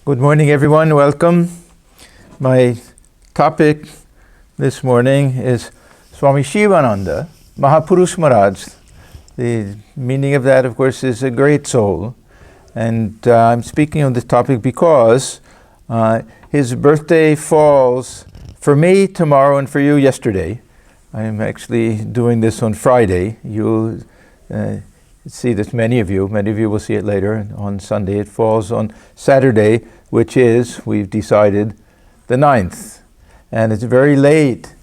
Good morning, everyone. Welcome. My topic this morning is Swami Shivananda, Mahapurush Maharaj. The meaning of that, of course, is a great soul. And I'm speaking on this topic because his birthday falls for me tomorrow and for you yesterday. I'm actually doing this on Friday. You'll see this, many of you will see it later on Sunday. It falls on Saturday, which is, we've decided, the 9th. And it's very late.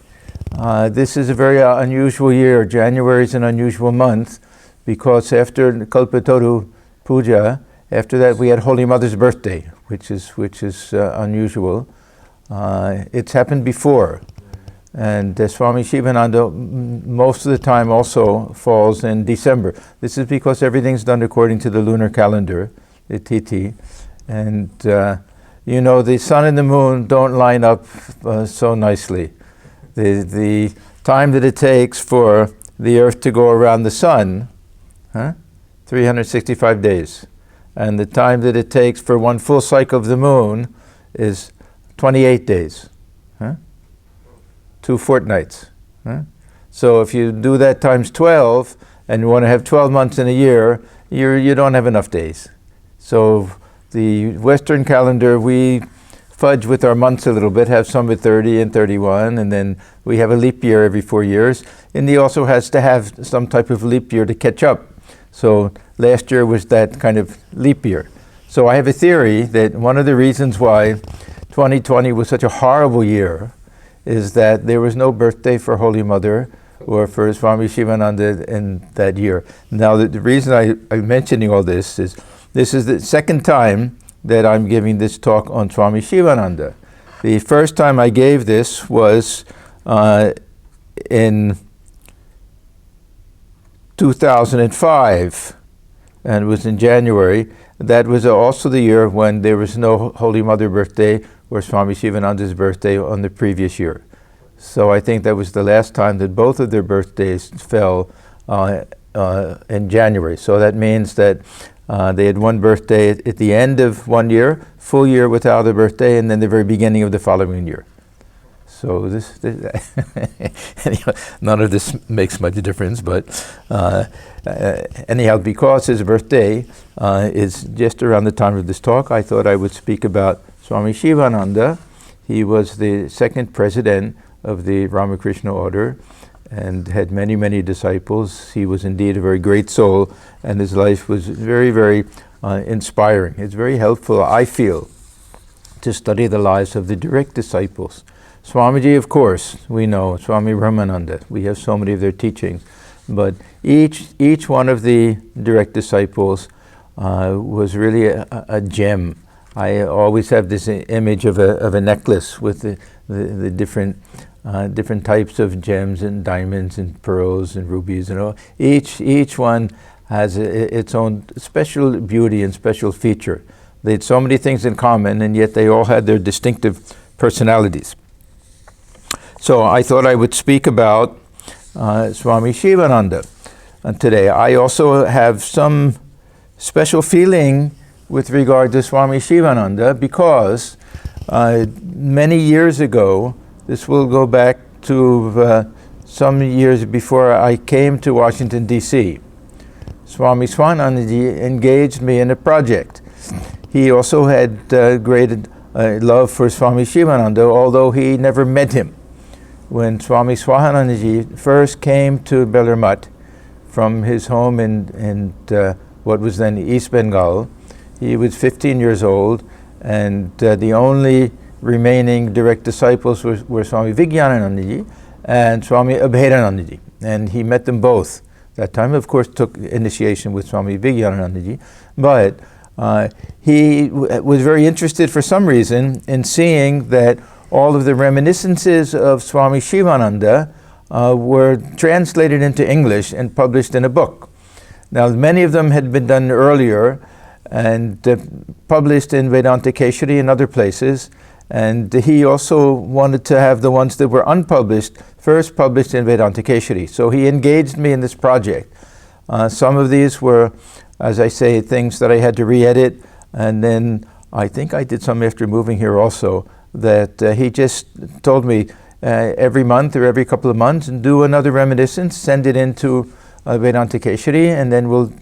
This is a very unusual year. January is an unusual month because after Kalpataru Puja, after that we had Holy Mother's birthday, which is unusual. It's happened before. And Swami Shivananda most of the time also falls in December. This is because everything's done according to the lunar calendar, the Tithi. And you know, the sun and the moon don't line up so nicely. The time that it takes for the earth to go around the sun, 365 days. And the time that it takes for one full cycle of the moon is 28 days. 2 fortnights. So if you do that times 12, and you want to have 12 months in a year, you don't have enough days. So the Western calendar, we fudge with our months a little bit, have some at 30 and 31, and then we have a leap year every 4 years. India also has to have some type of leap year to catch up. So last year was that kind of leap year. So I have a theory that one of the reasons why 2020 was such a horrible year is that there was no birthday for Holy Mother or for Swami Shivananda in that year. Now the reason I'm mentioning all this is the second time that I'm giving this talk on Swami Shivananda. The first time I gave this was in 2005, and it was in January. That was also the year when there was no Holy Mother birthday or Swami Shivananda's birthday on the previous year. So I think that was the last time that both of their birthdays fell in January. So that means that they had one birthday at the end of one year, full year without a birthday, and then the very beginning of the following year. So this anyhow, none of this makes much difference, but anyhow, because his birthday is just around the time of this talk, I thought I would speak about Swami Shivananda. He was the second president of the Ramakrishna order and had many, many disciples. He was indeed a very great soul, and his life was very, very inspiring. It's very helpful, I feel, to study the lives of the direct disciples. Swamiji, of course, we know, Swami Ramananda, we have so many of their teachings, but each one of the direct disciples was really a gem. I always have this image of a necklace with the different types of gems and diamonds and pearls and rubies and all. Each one has its own special beauty and special feature. They had so many things in common, and yet they all had their distinctive personalities. So I thought I would speak about Swami Shivananda today. I also have some special feeling with regard to Swami Shivananda because many years ago, this will go back to some years before I came to Washington, D.C., Swami Swanandaji engaged me in a project. He also had great love for Swami Shivananda, although he never met him. When Swami Swanandaji first came to Bellarmut from his home in what was then East Bengal, he was 15 years old, and the only remaining direct disciples were Swami Vijnananandaji and Swami Abhedanandaji, and he met them both. That time, of course, took initiation with Swami Vijnananandaji, but he was very interested for some reason in seeing that all of the reminiscences of Swami Shivananda were translated into English and published in a book. Now, many of them had been done earlier and published in Vedanta Keshari and other places, and he also wanted to have the ones that were unpublished first published in Vedanta Keshari. So he engaged me in this project. Some of these were, as I say, things that I had to re-edit. And then I think I did some after moving here also, that he just told me every month or every couple of months, and do another reminiscence, send it into Vedanta Keshari, and then we'll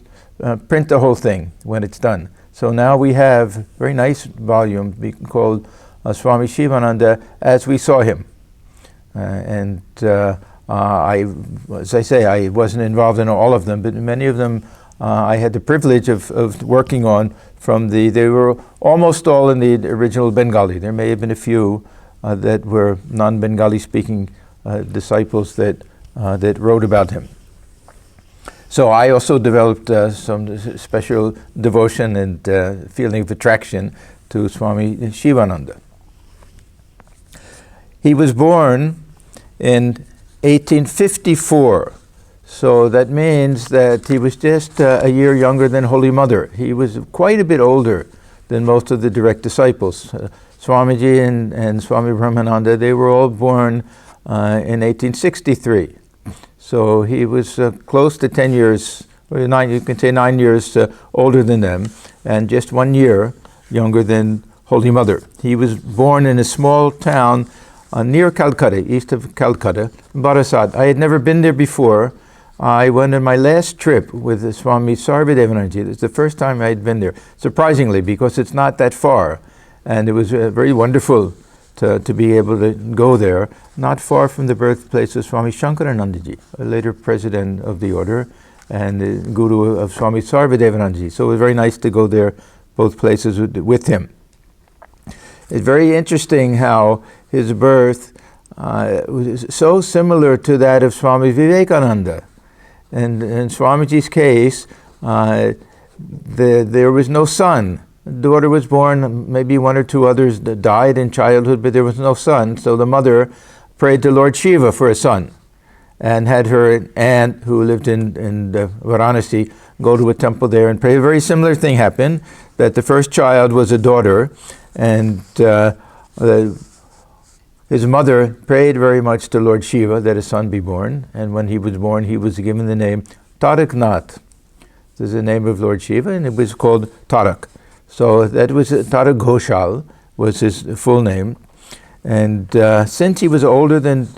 print the whole thing when it's done. So now we have a very nice volume called Swami Shivananda as we saw him. As I say, I wasn't involved in all of them, but many of them I had the privilege of working on they were almost all in the original Bengali. There may have been a few that were non-Bengali speaking disciples that wrote about him. So I also developed some special devotion and feeling of attraction to Swami Shivananda. He was born in 1854. So that means that he was just a year younger than Holy Mother. He was quite a bit older than most of the direct disciples. Swamiji and Swami Brahmananda, they were all born in 1863. So he was close to 10 years, or you can say 9 years older than them, and just 1 year younger than Holy Mother. He was born in a small town near Calcutta, east of Calcutta, Barasat. I had never been there before. I went on my last trip with Swami Sarvadevananji. It was the first time I had been there, surprisingly, because it's not that far. And it was very wonderful to be able to go there, not far from the birthplace of Swami Shankaranandaji, a later president of the order, and the guru of Swami Sarvadevananji. So it was very nice to go there, both places with him. It's very interesting how his birth was so similar to that of Swami Vivekananda. And in Swamiji's case, there was no son. The daughter was born, maybe one or two others died in childhood, but there was no son. So the mother prayed to Lord Shiva for a son, and had her aunt, who lived in Varanasi, go to a temple there and pray. A very similar thing happened, that the first child was a daughter, and his mother prayed very much to Lord Shiva that a son be born, and when he was born, he was given the name Taraknath. This is the name of Lord Shiva, and it was called Tarak. So that was Tarak Ghoshal, was his full name. And since he was older than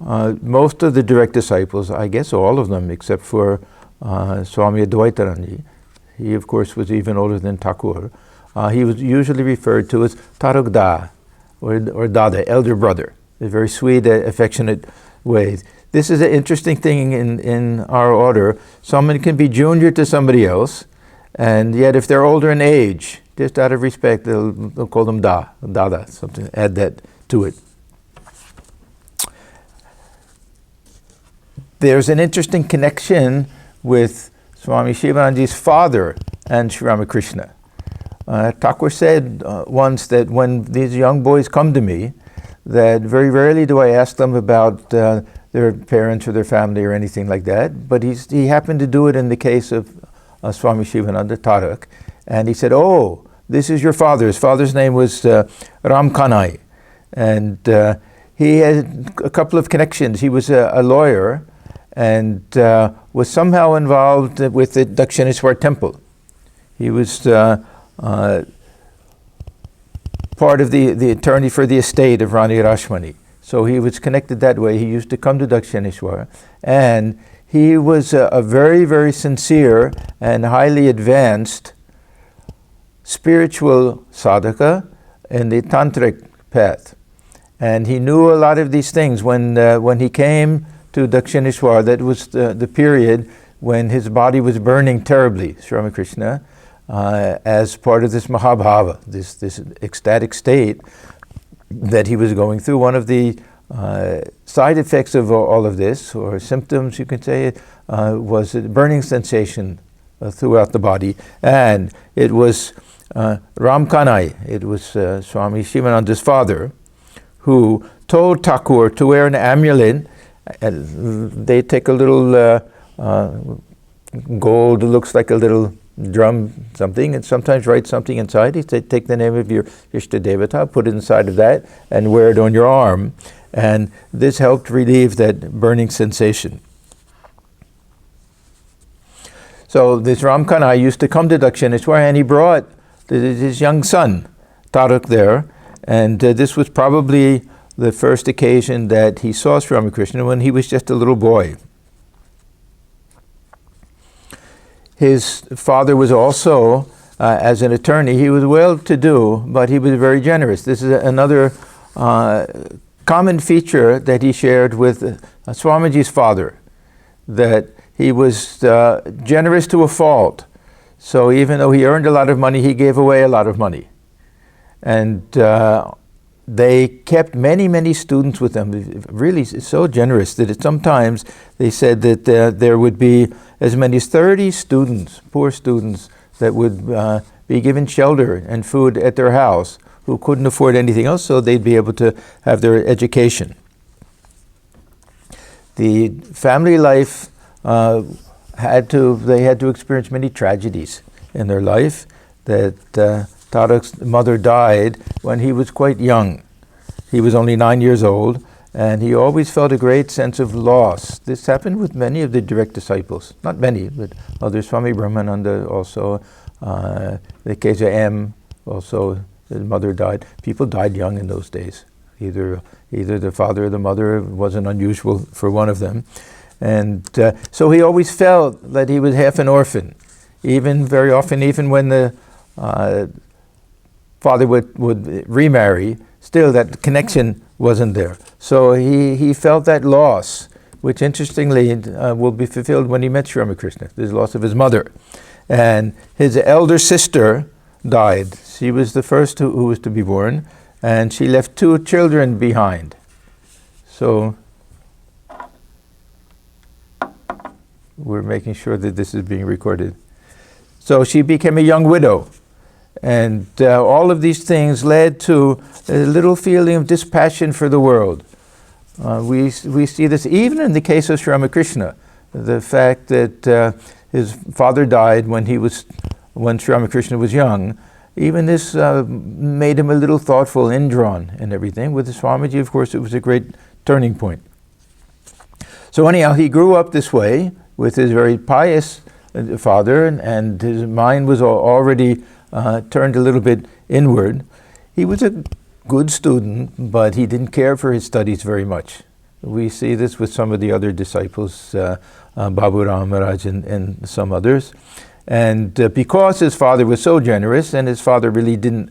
most of the direct disciples, I guess all of them except for Swami Advaitarani, he of course was even older than Thakur, he was usually referred to as Tarak Da, or Dada, elder brother, a very sweet, affectionate way. This is an interesting thing in our order. Someone can be junior to somebody else, and yet if they're older in age, just out of respect, they'll call them Dada, something, add that to it. There's an interesting connection with Swami Shivanandaji's father and Sri Ramakrishna. Thakur said once that when these young boys come to me, that very rarely do I ask them about their parents or their family or anything like that, but he happened to do it in the case of Swami Shivananda Tarak, and he said, "Oh, this is your father." His father's name was Ram Kanai, and he had a couple of connections. He was a lawyer and was somehow involved with the Dakshineshwar temple. He was part of the attorney for the estate of Rani Rashmani. So he was connected that way. He used to come to Dakshineshwar, and he was a very, very sincere and highly advanced spiritual sadhaka in the tantric path. And he knew a lot of these things. When he came to Dakshineshwar, that was the period when his body was burning terribly, Sri Ramakrishna, as part of this Mahabhava, this ecstatic state that he was going through. One of the side effects of all of this, or symptoms you could say, was a burning sensation throughout the body. And it was Ram Kanai, it was Swami Shivananda's father, who told Thakur to wear an amulet. They take a little gold, looks like a little drum something, and sometimes write something inside. He said, take the name of your Ishta Devata, put it inside of that, and wear it on your arm. And this helped relieve that burning sensation. So this Ram Kanai used to come to Dakshineshwar, and he brought his young son, Tarak, there, and this was probably the first occasion that he saw Sri Ramakrishna when he was just a little boy. His father was also, as an attorney, he was well-to-do, but he was very generous. This is another common feature that he shared with Swamiji's father, that he was generous to a fault. So even though he earned a lot of money, he gave away a lot of money. And they kept many, many students with them, really so generous that sometimes they said that there would be as many as 30 students, poor students, that would be given shelter and food at their house who couldn't afford anything else, so they'd be able to have their education. The family life they had to experience many tragedies in their life. That Tarak's mother died when he was quite young. He was only 9 years old, and he always felt a great sense of loss. This happened with many of the direct disciples. Not many, but others. Swami Brahmananda also, the case of M, also his mother died. People died young in those days. Either the father or the mother. It wasn't unusual for one of them. And so he always felt that he was half an orphan. Even very often, even when the father would remarry, still that connection wasn't there. So he felt that loss, which interestingly will be fulfilled when he met Sri Ramakrishna, the loss of his mother. And his elder sister died. She was the first who was to be born, and she left 2 children behind. So we're making sure that this is being recorded. So she became a young widow. And all of these things led to a little feeling of dispassion for the world. We see this even in the case of Sri Ramakrishna. The fact that his father died when Sri Ramakrishna was young, even this made him a little thoughtful, indrawn and everything. With the Swamiji, of course, it was a great turning point. So anyhow, he grew up this way with his very pious father, and his mind was already turned a little bit inward. He was a good student, but he didn't care for his studies very much. We see this with some of the other disciples, Babu Ram Maharaj and some others. And because his father was so generous, and his father really didn't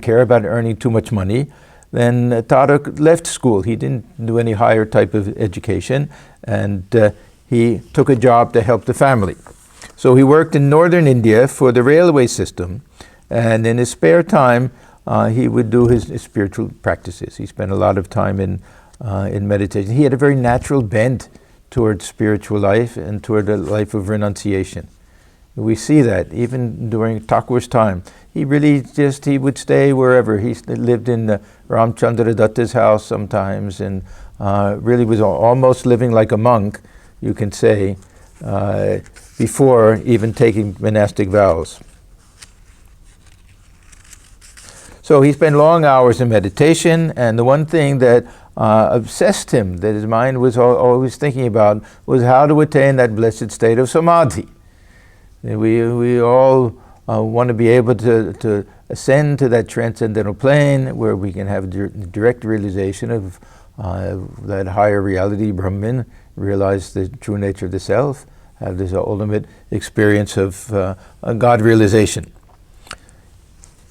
care about earning too much money, then Tarak left school. He didn't do any higher type of education, and he took a job to help the family. So he worked in northern India for the railway system, and in his spare time, he would do his spiritual practices. He spent a lot of time in meditation. He had a very natural bent toward spiritual life and toward a life of renunciation. We see that even during Thakur's time. He would stay wherever. He lived in Ramchandra Datta's house sometimes, and really was almost living like a monk, you can say, before even taking monastic vows. So he spent long hours in meditation, and the one thing that obsessed him, that his mind was always thinking about, was how to attain that blessed state of samadhi. We all want to be able to ascend to that transcendental plane where we can have direct realization of that higher reality, Brahman, realize the true nature of the self, have this ultimate experience of God realization.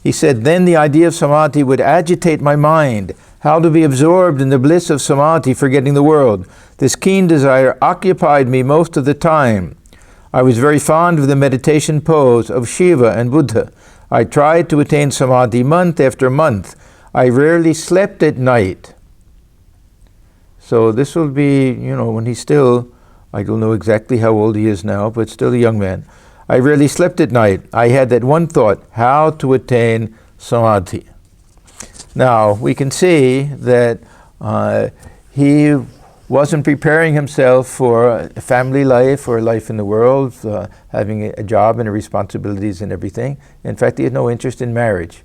He said, then the idea of samadhi would agitate my mind, how to be absorbed in the bliss of samadhi, forgetting the world. This keen desire occupied me most of the time. I was very fond of the meditation pose of Shiva and Buddha. I tried to attain samadhi month after month. I rarely slept at night. So this will be, when he's still, I don't know exactly how old he is now, but still a young man. I rarely slept at night. I had that one thought, how to attain samadhi. Now, we can see that he wasn't preparing himself for a family life or life in the world, having a job and responsibilities and everything. In fact, he had no interest in marriage.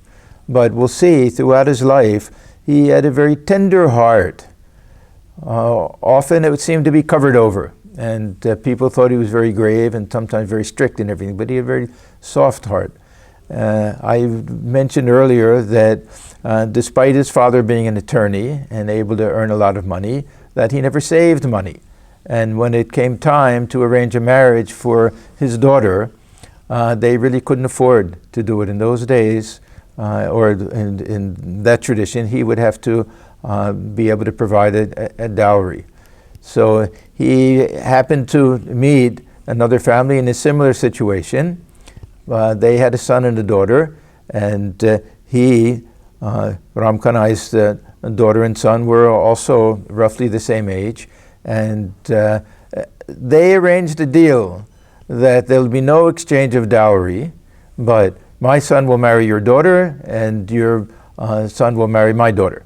But we'll see throughout his life, he had a very tender heart. Often it would seem to be covered over, and people thought he was very grave and sometimes very strict and everything, but he had a very soft heart. I mentioned earlier that despite his father being an attorney and able to earn a lot of money, that he never saved money. And when it came time to arrange a marriage for his daughter, they really couldn't afford to do it in those days, or in that tradition, he would have to be able to provide a dowry. So he happened to meet another family in a similar situation. They had a son and a daughter, and Ram Kanai's daughter and son were also roughly the same age, and they arranged a deal that there'll be no exchange of dowry, but my son will marry your daughter, and your son will marry my daughter.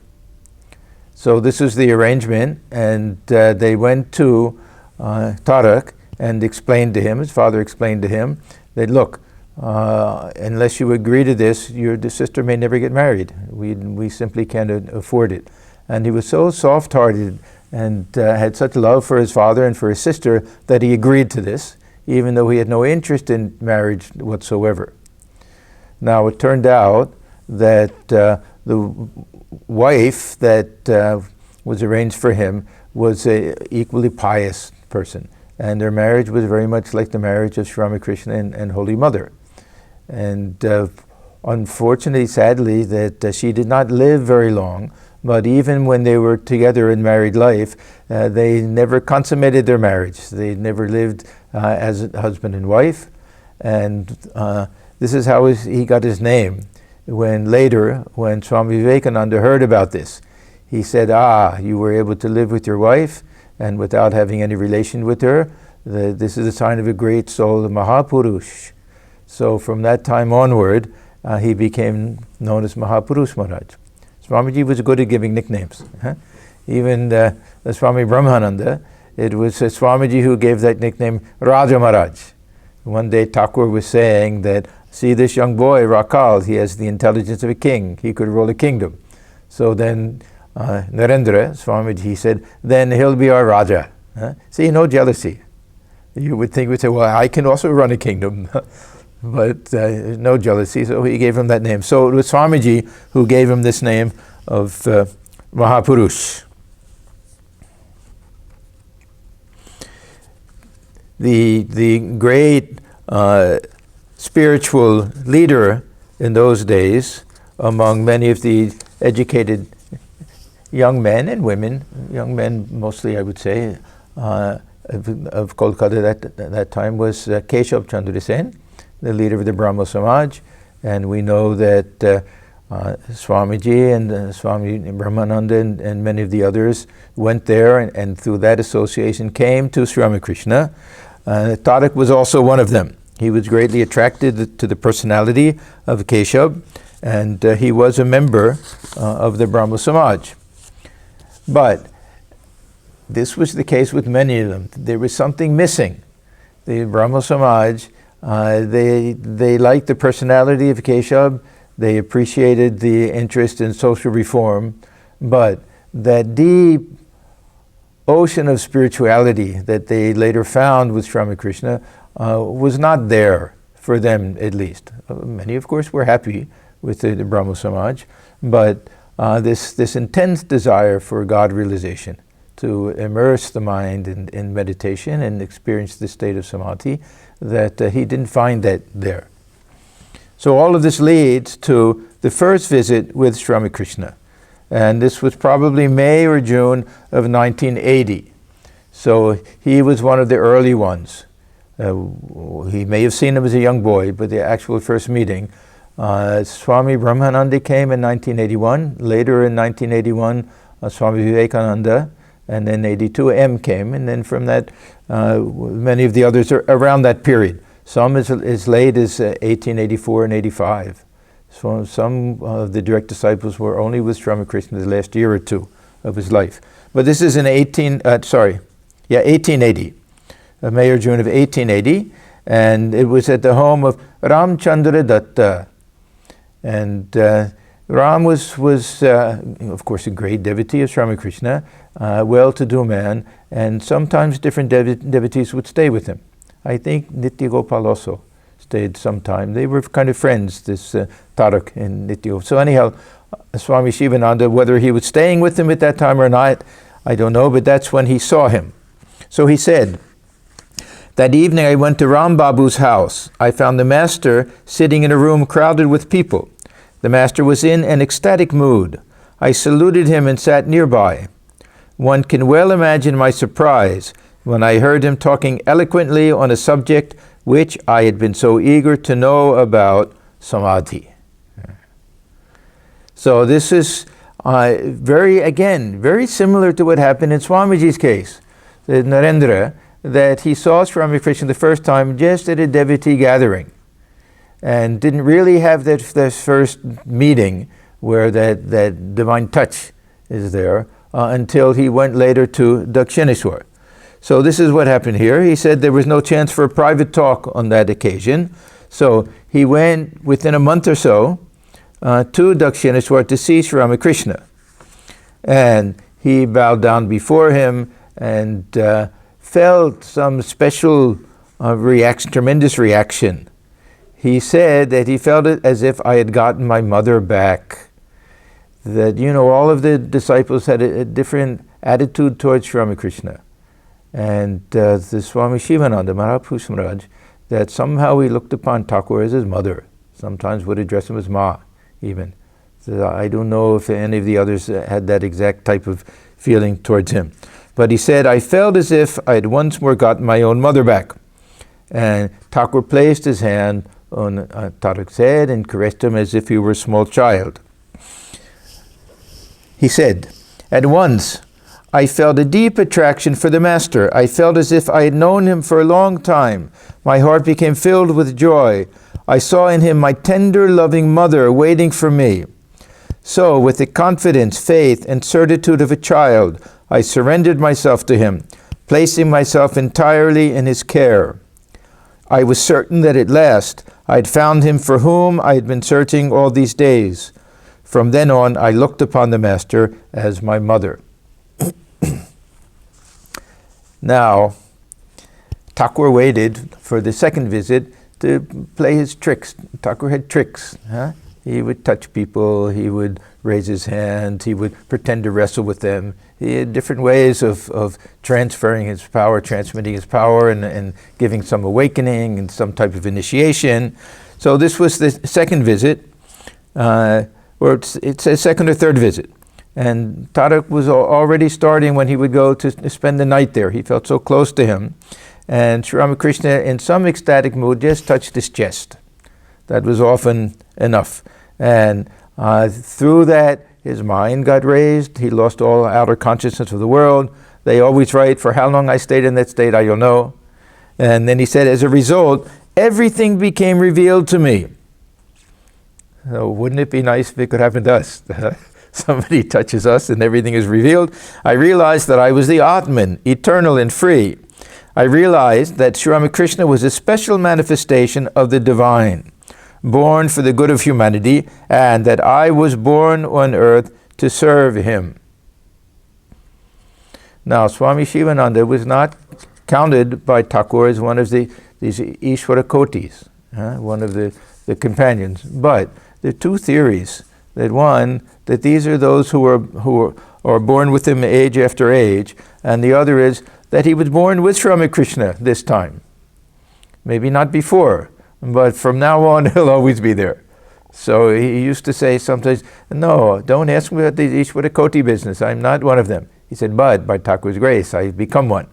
So this is the arrangement, and they went to Tarak and explained to him, his father explained to him, that look, unless you agree to this, your sister may never get married. We simply can't afford it. And he was so soft-hearted and had such love for his father and for his sister that he agreed to this, even though he had no interest in marriage whatsoever. Now it turned out that the wife that was arranged for him was an equally pious person, and their marriage was very much like the marriage of Sri Ramakrishna and Holy Mother. And unfortunately, sadly, that she did not live very long, but even when they were together in married life, they never consummated their marriage. They never lived as a husband and wife, and this is how he got his name. When Swami Vivekananda heard about this, he said, you were able to live with your wife and without having any relation with her, this is a sign of a great soul, the Mahapurush. So from that time onward, he became known as Mahapurush Maharaj. Swamiji was good at giving nicknames. Even the Swami Brahmananda, it was Swamiji who gave that nickname Raja Maharaj. One day Thakur was saying that, see this young boy, Rakal, he has the intelligence of a king. He could rule a kingdom. So then Narendra, Swamiji, he said, then he'll be our Raja. See, no jealousy. You would think, we'd say, well, I can also run a kingdom. But no jealousy, so he gave him that name. So it was Swamiji who gave him this name of Mahapurush. The great spiritual leader in those days, among many of the educated young men and women, young men mostly I would say, of Kolkata at that time, was Keshav Chandra Sen, the leader of the Brahmo Samaj. And we know that Swamiji and Swami Brahmananda and many of the others went there, and through that association came to Sri Ramakrishna. Tarak was also one of them. He was greatly attracted to the personality of Keshav, and he was a member of the Brahmo Samaj. But this was the case with many of them. There was something missing. The Brahmo Samaj, they liked the personality of Keshav, they appreciated the interest in social reform, but that deep ocean of spirituality that they later found with Sri Ramakrishna was not there, for them at least. Many, of course, were happy with the Brahmo Samaj, but this intense desire for God realization, to immerse the mind in meditation and experience the state of samadhi, that he didn't find that there. So all of this leads to the first visit with Sri Ramakrishna. And this was probably May or June of 1980. So he was one of the early ones. He may have seen him as a young boy, but the actual first meeting, Swami Brahmananda came in 1981. Later in 1981, Swami Vivekananda, and then 82, M came. And then from that, many of the others are around that period. Some as late as 1884 and 85. So some of the direct disciples were only with Sri Ramakrishna the last year or two of his life. But this is in 1880, May or June of 1880, and it was at the home of Ramchandra Datta. And Ram was of course, a great devotee of Sri Ramakrishna, well-to-do man, and sometimes different devotees would stay with him. I think Nitya Gopal also stayed some time. They were kind of friends, this Tarak and Nityo. So anyhow, Swami Shivananda, whether he was staying with him at that time or not, I don't know, but that's when he saw him. So he said, "That evening I went to Ram Babu's house. I found the master sitting in a room crowded with people. The master was in an ecstatic mood. I saluted him and sat nearby. One can well imagine my surprise when I heard him talking eloquently on a subject which I had been so eager to know about, samadhi." So this is very similar to what happened in Swamiji's case, the Narendra, that he saw Swami Krishna the first time just at a devotee gathering and didn't really have that first meeting where that divine touch is there until he went later to Dakshineshwar. So this is what happened here. He said there was no chance for a private talk on that occasion. So he went within a month or so to Dakshineshwar to see Sri Ramakrishna. And he bowed down before him and felt some special tremendous reaction. He said that he felt it as if I had gotten my mother back. That, all of the disciples had a different attitude towards Sri Ramakrishna. And the Swami Shivananda, Mahapurush Maharaj, that somehow he looked upon Thakur as his mother. Sometimes would address him as Ma, even. So I don't know if any of the others had that exact type of feeling towards him. But he said, I felt as if I had once more gotten my own mother back. And Thakur placed his hand on Tarak's head and caressed him as if he were a small child. He said, at once, I felt a deep attraction for the Master. I felt as if I had known him for a long time. My heart became filled with joy. I saw in him my tender, loving mother waiting for me. So, with the confidence, faith, and certitude of a child, I surrendered myself to him, placing myself entirely in his care. I was certain that at last I had found him for whom I had been searching all these days. From then on, I looked upon the Master as my mother. Now, Thakur waited for the second visit to play his tricks. Thakur had tricks. He would touch people, he would raise his hand, he would pretend to wrestle with them. He had different ways of transferring his power, transmitting his power, and giving some awakening and some type of initiation. So this was the second visit, or it's a second or third visit. And Tarak was already starting when he would go to spend the night there. He felt so close to him. And Sri Ramakrishna, in some ecstatic mood, just touched his chest. That was often enough. And through that, his mind got raised. He lost all outer consciousness of the world. They always write, for how long I stayed in that state, I don't know. And then he said, as a result, everything became revealed to me. So wouldn't it be nice if it could happen to us? Somebody touches us and everything is revealed. I realized that I was the Atman, eternal and free. I realized that Sri Ramakrishna was a special manifestation of the divine, born for the good of humanity, and that I was born on earth to serve him. Now, Swami Shivananda was not counted by Thakur as one of these Ishvara Kotis, one of the companions. But there are two theories. That one, that these are those who are born with him age after age, and the other is that he was born with Sri Ramakrishna this time. Maybe not before, but from now on he'll always be there. So he used to say sometimes, no, don't ask me about the Ishvara Koti business, I'm not one of them. He said, but by Thakur's grace, I've become one.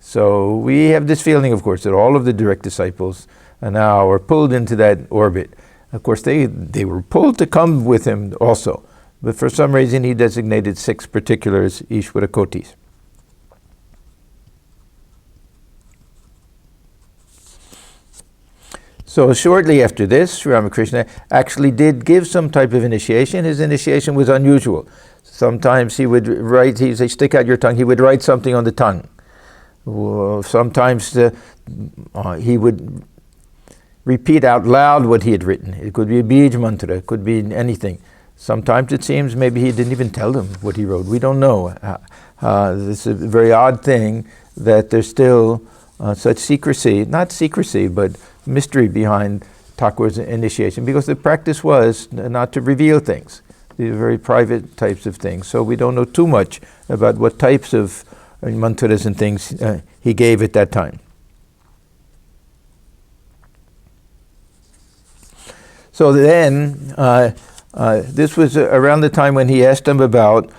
So we have this feeling, of course, that all of the direct disciples now are pulled into that orbit. Of course, they were pulled to come with him also, but for some reason he designated 6 particulars Ishvara Kotis. So shortly after this, Sri Ramakrishna actually did give some type of initiation. His initiation was unusual. Sometimes he would write, he'd say, stick out your tongue, he would write something on the tongue. Sometimes he would repeat out loud what he had written. It could be a bij mantra, it could be anything. Sometimes it seems maybe he didn't even tell them what he wrote. We don't know. This is a very odd thing that there's still such secrecy, not secrecy, but mystery behind Thakur's initiation, because the practice was not to reveal things. These are very private types of things. So we don't know too much about what types of mantras and things he gave at that time. So then, this was around the time when he asked him about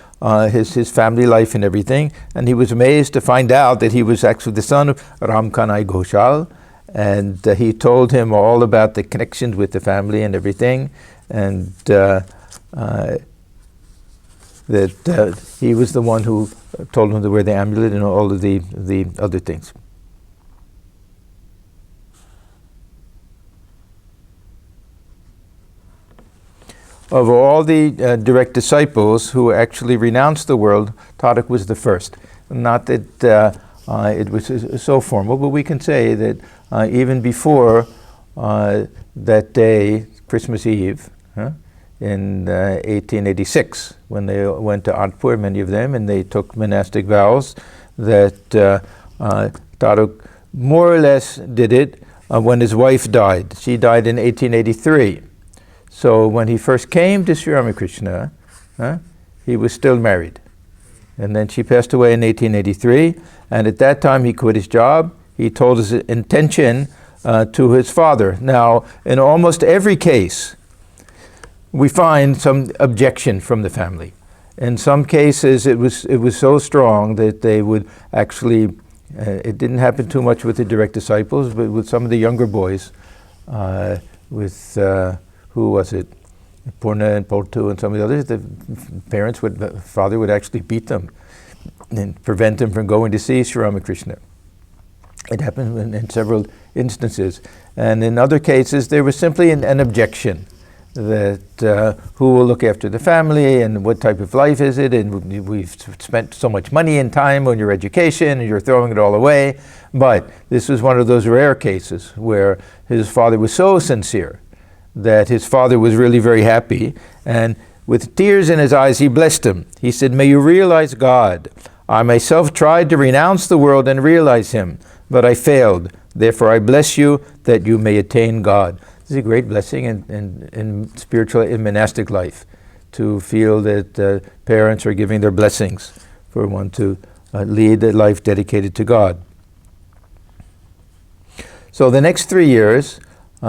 his family life and everything, and he was amazed to find out that he was actually the son of Ram Kanai Ghoshal, and he told him all about the connections with the family and everything, and that he was the one who told him to wear the amulet and all of the other things. Of all the direct disciples who actually renounced the world, Thakur was the first. Not that it was so formal, but we can say that even before that day, Christmas Eve, in 1886, when they went to Anandpur, many of them, and they took monastic vows, that Thakur more or less did it when his wife died. She died in 1883. So when he first came to Sri Ramakrishna, he was still married. And then she passed away in 1883, and at that time he quit his job. He told his intention to his father. Now, in almost every case, we find some objection from the family. In some cases, it was so strong that they would actually, it didn't happen too much with the direct disciples, but with some of the younger boys, who was it? Purna and Portu and some of the others, the father would actually beat them and prevent them from going to see Sri Ramakrishna. It happened in several instances. And in other cases, there was simply an objection that who will look after the family and what type of life is it, and we've spent so much money and time on your education and you're throwing it all away. But this was one of those rare cases where his father was so sincere that his father was really very happy, and with tears in his eyes he blessed him. He said, "May you realize God. I myself tried to renounce the world and realize Him, but I failed. Therefore I bless you that you may attain God." This is a great blessing in spiritual, in monastic life, to feel that parents are giving their blessings for one to lead a life dedicated to God. So the next 3 years,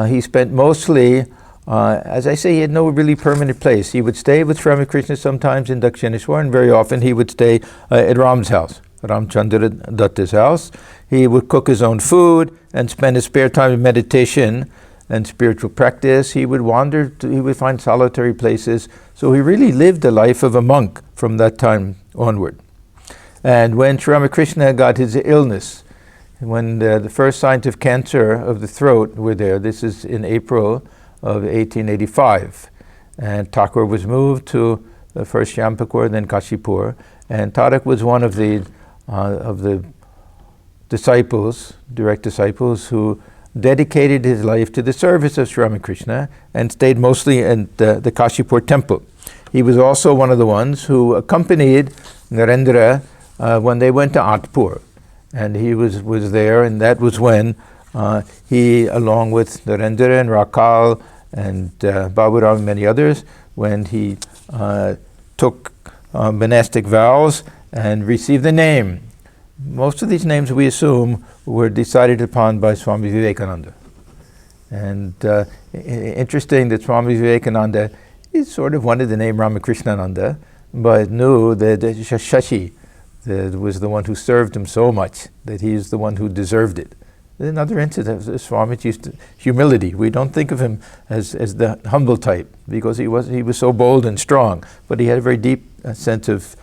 he spent mostly, as I say, he had no really permanent place. He would stay with Sri Ramakrishna sometimes in Dakshineshwar, and very often he would stay at Ram's house, Ramchandra Datta's house. He would cook his own food and spend his spare time in meditation and spiritual practice. He would wander, he would find solitary places. So he really lived the life of a monk from that time onward. And when Sri Ramakrishna got his illness, when the first signs of cancer of the throat were there, this is in April of 1885, and Thakur was moved to first Shampakur, then Kashipur, and Thakur was one of the disciples, direct disciples, who dedicated his life to the service of Sri Ramakrishna and stayed mostly in the Kashipur temple. He was also one of the ones who accompanied Narendra when they went to Anandpur. And he was there, and that was when he, along with Narendra and Rakal and Baburam and many others, when he took monastic vows and received the name. Most of these names, we assume, were decided upon by Swami Vivekananda. And interesting that Swami Vivekananda, he sort of wanted the name Ramakrishnananda, but knew that Shashi, that was the one who served him so much, that he's the one who deserved it. Another incident of Swamiji's humility. We don't think of him as the humble type, because he was so bold and strong, but he had a very deep sense of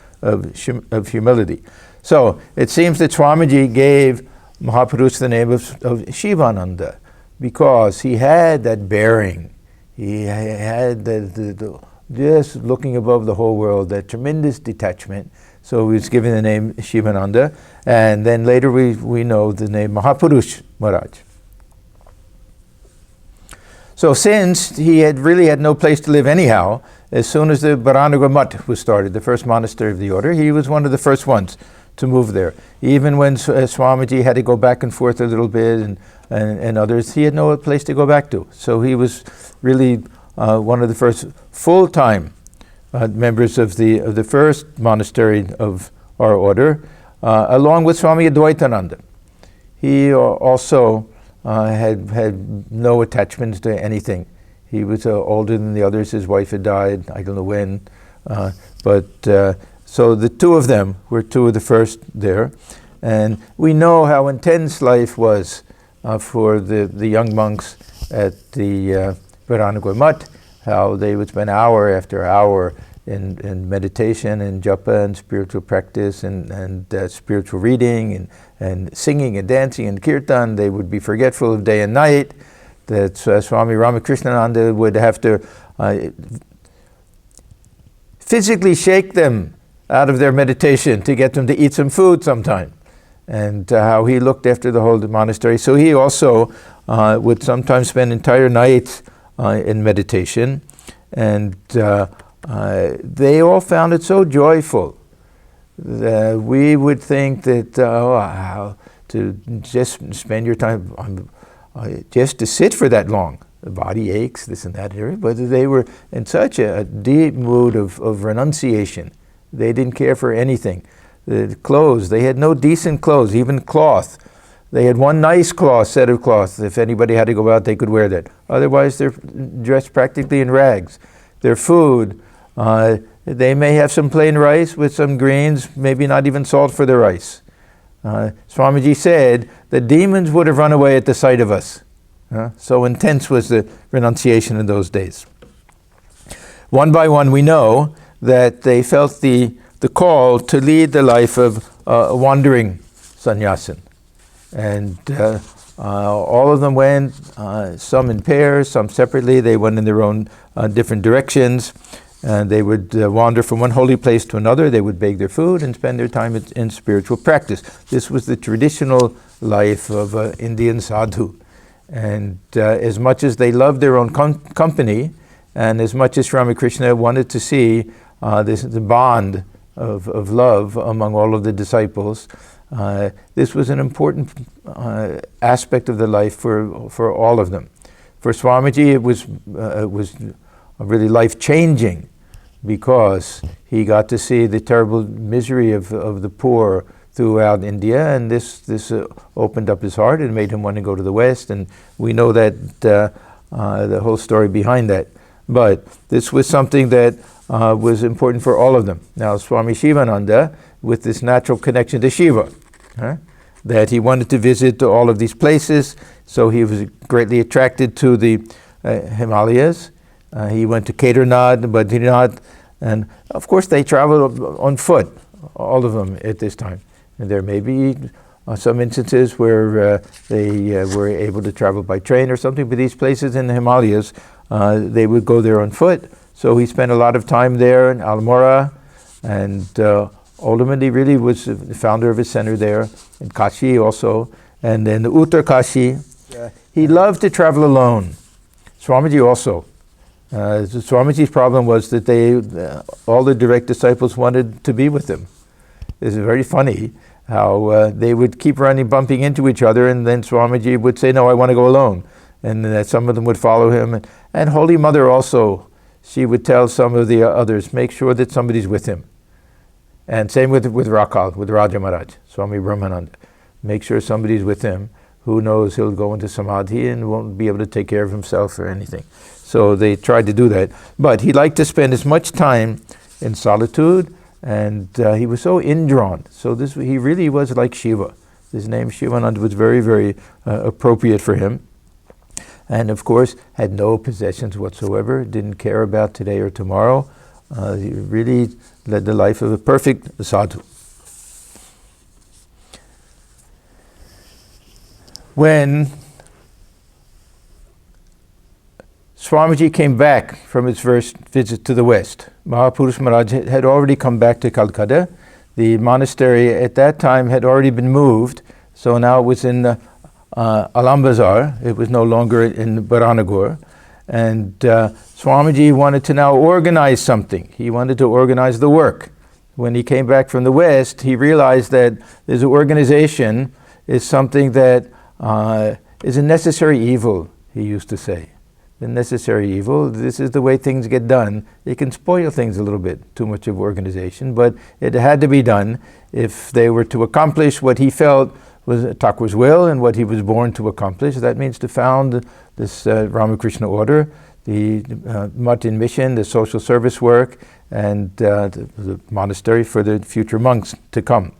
humility. So it seems that Swamiji gave Mahapurush the name of Shivananda, because he had that bearing. He had the just looking above the whole world, that tremendous detachment. So he was given the name Shivananda, and then later we know the name Mahapurush Maharaj. So since he really had no place to live anyhow, as soon as the Baranagar Mutt was started, the first monastery of the order, he was one of the first ones to move there. Even when Swamiji had to go back and forth a little bit, and others, he had no place to go back to. So he was really one of the first full-time members of the first monastery of our order, along with Swami Advaitananda. He also had no attachments to anything. He was older than the others. His wife had died, I don't know when. So the two of them were two of the first there. And we know how intense life was for the young monks at the Varanagore Mutt, how they would spend hour after hour in meditation and japa and spiritual practice and spiritual reading and singing and dancing and kirtan. They would be forgetful of day and night. That Swami Ramakrishnananda would have to physically shake them out of their meditation to get them to eat some food sometime. And how he looked after the whole monastery. So he also would sometimes spend entire nights in meditation. And they all found it so joyful that we would think that to just spend your time on, just to sit for that long. The body aches, this and that, but they were in such a deep mood of renunciation. They didn't care for anything. The clothes, they had no decent clothes, even cloth. They had one nice set of cloth. If anybody had to go out, they could wear that. Otherwise, they're dressed practically in rags. Their food, they may have some plain rice with some greens, maybe not even salt for the rice. Swamiji said, the demons would have run away at the sight of us. So intense was the renunciation in those days. One by one, we know that they felt the call to lead the life of a wandering sannyasin. And all of them went, some in pairs, some separately. They went in their own different directions. And they would wander from one holy place to another. They would beg their food and spend their time in spiritual practice. This was the traditional life of Indian sadhu. And as much as they loved their own company, and as much as Ramakrishna wanted to see the bond of love among all of the disciples, this was an important aspect of the life for all of them. For Swamiji, it was really life-changing, because he got to see the terrible misery of the poor throughout India, and this opened up his heart and made him want to go to the West, and we know that the whole story behind that. But this was something that was important for all of them. Now, Swami Shivananda, with this natural connection to Shiva, that he wanted to visit all of these places, so he was greatly attracted to the Himalayas. He went to Kedarnath, Badrinath, and of course they traveled on foot, all of them at this time. And there may be some instances where they were able to travel by train or something, but these places in the Himalayas, they would go there on foot. So he spent a lot of time there in Almora, and ultimately really was the founder of his center there, in Kashi also, and then the Uttar Kashi. He loved to travel alone. Swamiji also. Swamiji's problem was that all the direct disciples wanted to be with him. It's very funny how they would keep bumping into each other, and then Swamiji would say, no, I want to go alone. And some of them would follow him. And Holy Mother also, she would tell some of the others, make sure that somebody's with him. And same with Rakal, with Raja Maharaj, Swami Brahmananda. Make sure somebody's with him. Who knows, he'll go into samadhi and won't be able to take care of himself or anything. So they tried to do that. But he liked to spend as much time in solitude, and he was so indrawn. So he really was like Shiva. His name Shivananda was very, very appropriate for him. And of course, had no possessions whatsoever, didn't care about today or tomorrow. He really led the life of a perfect sadhu. When Swamiji came back from his first visit to the West, Mahapurush Maharaj had already come back to Calcutta. The monastery at that time had already been moved, so now it was in Alambazar. It was no longer in Baranagore. And Swamiji wanted to now organize something. He wanted to organize the work. when he came back from the West, he realized that this organization is something that is a necessary evil, he used to say. The necessary evil, this is the way things get done. It can spoil things a little bit, too much of organization, but it had to be done if they were to accomplish what he felt was Thakur's will and what he was born to accomplish. That means to found this Ramakrishna order, the Martin mission, the social service work, and the monastery for the future monks to come.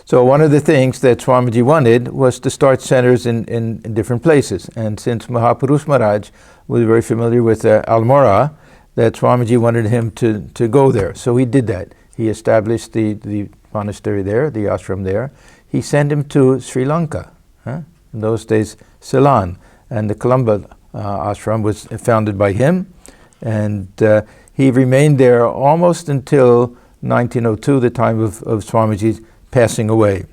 So one of the things that Swamiji wanted was to start centers in different places. And since Mahapurush Maharaj was very familiar with Almora, that Swamiji wanted him to go there. So he did that. He established the monastery there, the ashram there. He sent him to Sri Lanka, in those days Ceylon. And the Colombo ashram was founded by him. And he remained there almost until 1902, the time of Swamiji's passing away.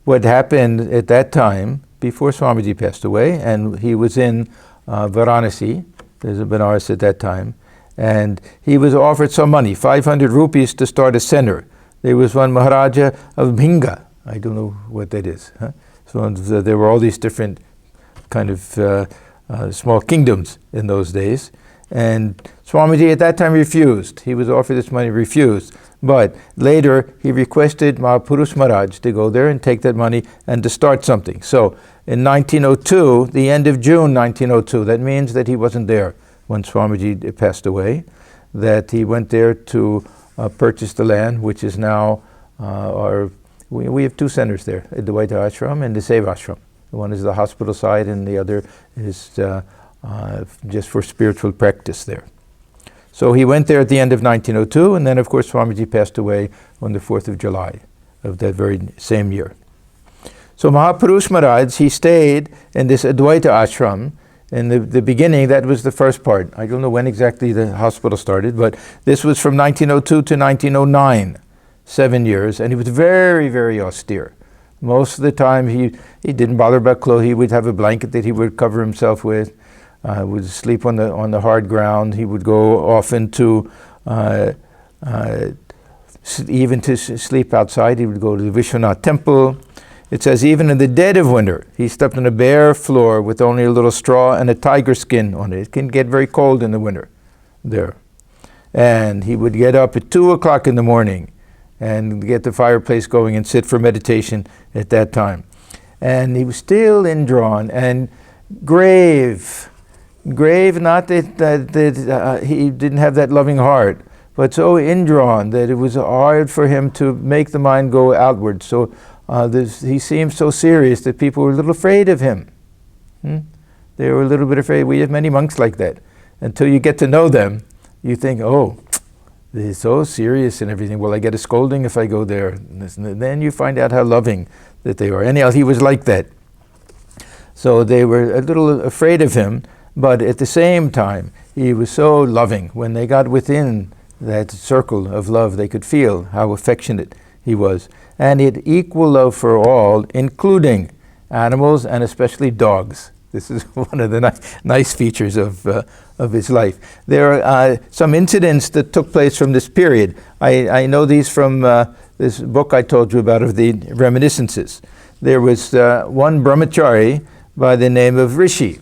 What happened at that time, before Swamiji passed away, and he was in Varanasi, there's a Benares at that time, and he was offered some money, 500 rupees to start a center. There was one Maharaja of Bhinga, I don't know what that is. So there were all these different kind of small kingdoms in those days. And Swamiji at that time refused. He was offered this money, refused. But later he requested Mahapurush Maharaj to go there and take that money and to start something. So in 1902, the end of June 1902, that means that he wasn't there when Swamiji passed away, that he went there to purchase the land, which is now we have two centers there, Advaita Ashram and the Seva Ashram. One is the hospital side and the other is just for spiritual practice there. So he went there at the end of 1902, and then of course Swamiji passed away on the 4th of July of that very same year. So Mahapurush Maharaj, he stayed in this Advaita ashram. In the beginning, that was the first part. I don't know when exactly the hospital started, but this was from 1902 to 1909, 7 years, and he was very, very austere. Most of the time he didn't bother about clothes. He would have a blanket that he would cover himself with. Would sleep on the hard ground. He would go often to even to sleep outside. He would go to the Vishwanath temple. It says even in the dead of winter, he slept on a bare floor with only a little straw and a tiger skin on it. It can get very cold in the winter there. And he would get up at 2 o'clock in the morning and get the fireplace going and sit for meditation at that time. And he was still indrawn and grave, not that he didn't have that loving heart, but so indrawn that it was hard for him to make the mind go outward. So he seemed so serious that people were a little afraid of him. They were a little bit afraid. We have many monks like that. Until you get to know them, you think, oh, they're so serious and everything. Will I get a scolding if I go there? And then you find out how loving that they are. Anyhow, he was like that. So they were a little afraid of him, but at the same time, he was so loving. When they got within that circle of love, they could feel how affectionate he was. And he had equal love for all, including animals and especially dogs. This is one of the nice features of his life. There are some incidents that took place from this period. I know these from this book I told you about of the reminiscences. There was one brahmachari by the name of Rishi.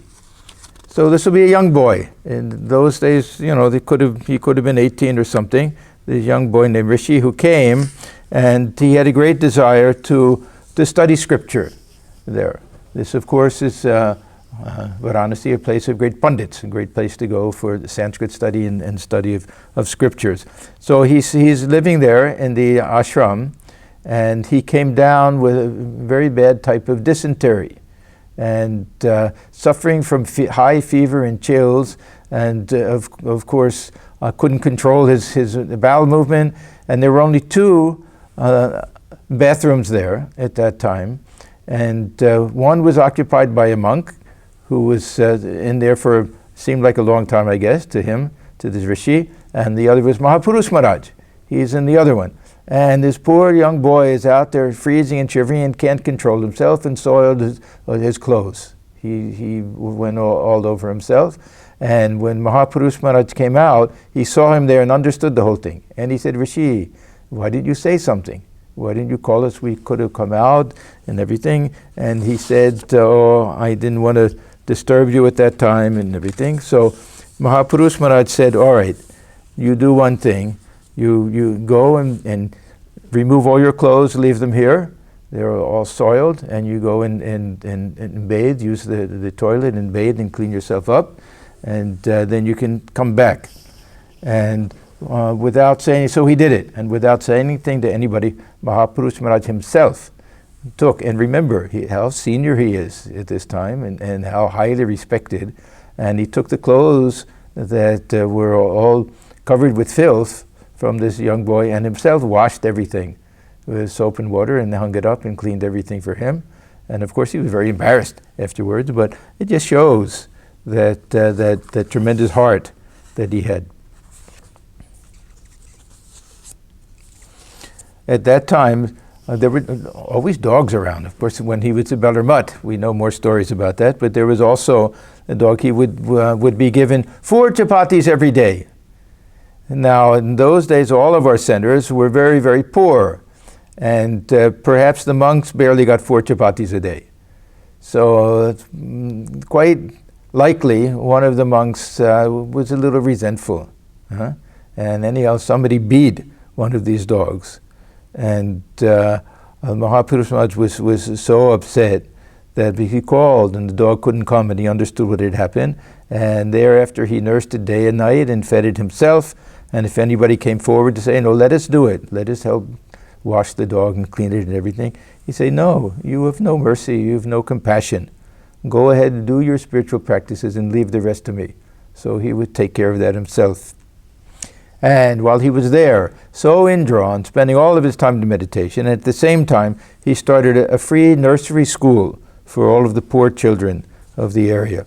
So this will be a young boy. In those days, you know, he could have been 18 or something. This young boy named Rishi who came, and he had a great desire to study scripture there. This, of course, is Varanasi, a place of great pundits, a great place to go for the Sanskrit study and study of scriptures. So he's living there in the ashram, and he came down with a very bad type of dysentery, and suffering from high fever and chills, and of course couldn't control his bowel movement. And there were only 2 bathrooms there at that time, and one was occupied by a monk who was in there for, seemed like a long time, I guess, to him, to this Rishi, and the other was Mahapurush Maharaj. He's in the other one. And this poor young boy is out there freezing and shivering and can't control himself and soiled his clothes. He went all over himself. And when Mahapurush Maharaj came out, he saw him there and understood the whole thing. And he said, Rishi, why didn't you say something? Why didn't you call us? We could have come out and everything. And he said, oh, I didn't want to disturb you at that time and everything. So Mahapurush Maharaj said, all right, you do one thing. You go and remove all your clothes, leave them here. They're all soiled. And you go and bathe, use the toilet and bathe and clean yourself up. And then you can come back. And without saying, so he did it. And without saying anything to anybody, Mahapurush Maharaj himself took, and remember how senior he is at this time and how highly respected. And he took the clothes that were all covered with filth from this young boy and himself washed everything with soap and water and hung it up and cleaned everything for him. And of course he was very embarrassed afterwards, but it just shows that tremendous heart that he had. At that time, there were always dogs around. Of course, when he was at Beller Mutt, we know more stories about that, but there was also a dog. He would be given 4 chapatis every day. Now, in those days, all of our centers were very, very poor, and perhaps the monks barely got 4 chapatis a day. So quite likely, one of the monks was a little resentful. And anyhow, somebody beat one of these dogs. And Mahapurush Maharaj was so upset that he called and the dog couldn't come, and he understood what had happened. And thereafter he nursed it day and night and fed it himself. And if anybody came forward to say, no, let us do it, let us help wash the dog and clean it and everything, he'd say, no, you have no mercy, you have no compassion. Go ahead and do your spiritual practices and leave the rest to me. So he would take care of that himself. And while he was there, so indrawn, spending all of his time in meditation, and at the same time, he started a free nursery school for all of the poor children of the area.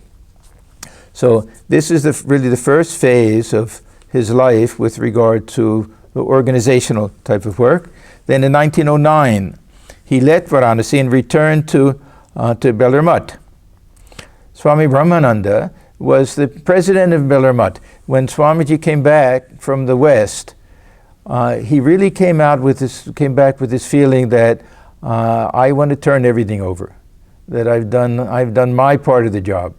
So this is really the first phase of his life with regard to the organizational type of work. Then in 1909, he left Varanasi and returned to Beller Mutt. Swami Brahmananda was the president of Beller Mutt. When Swamiji came back from the West, he really came back with this feeling that I want to turn everything over, that I've done my part of the job.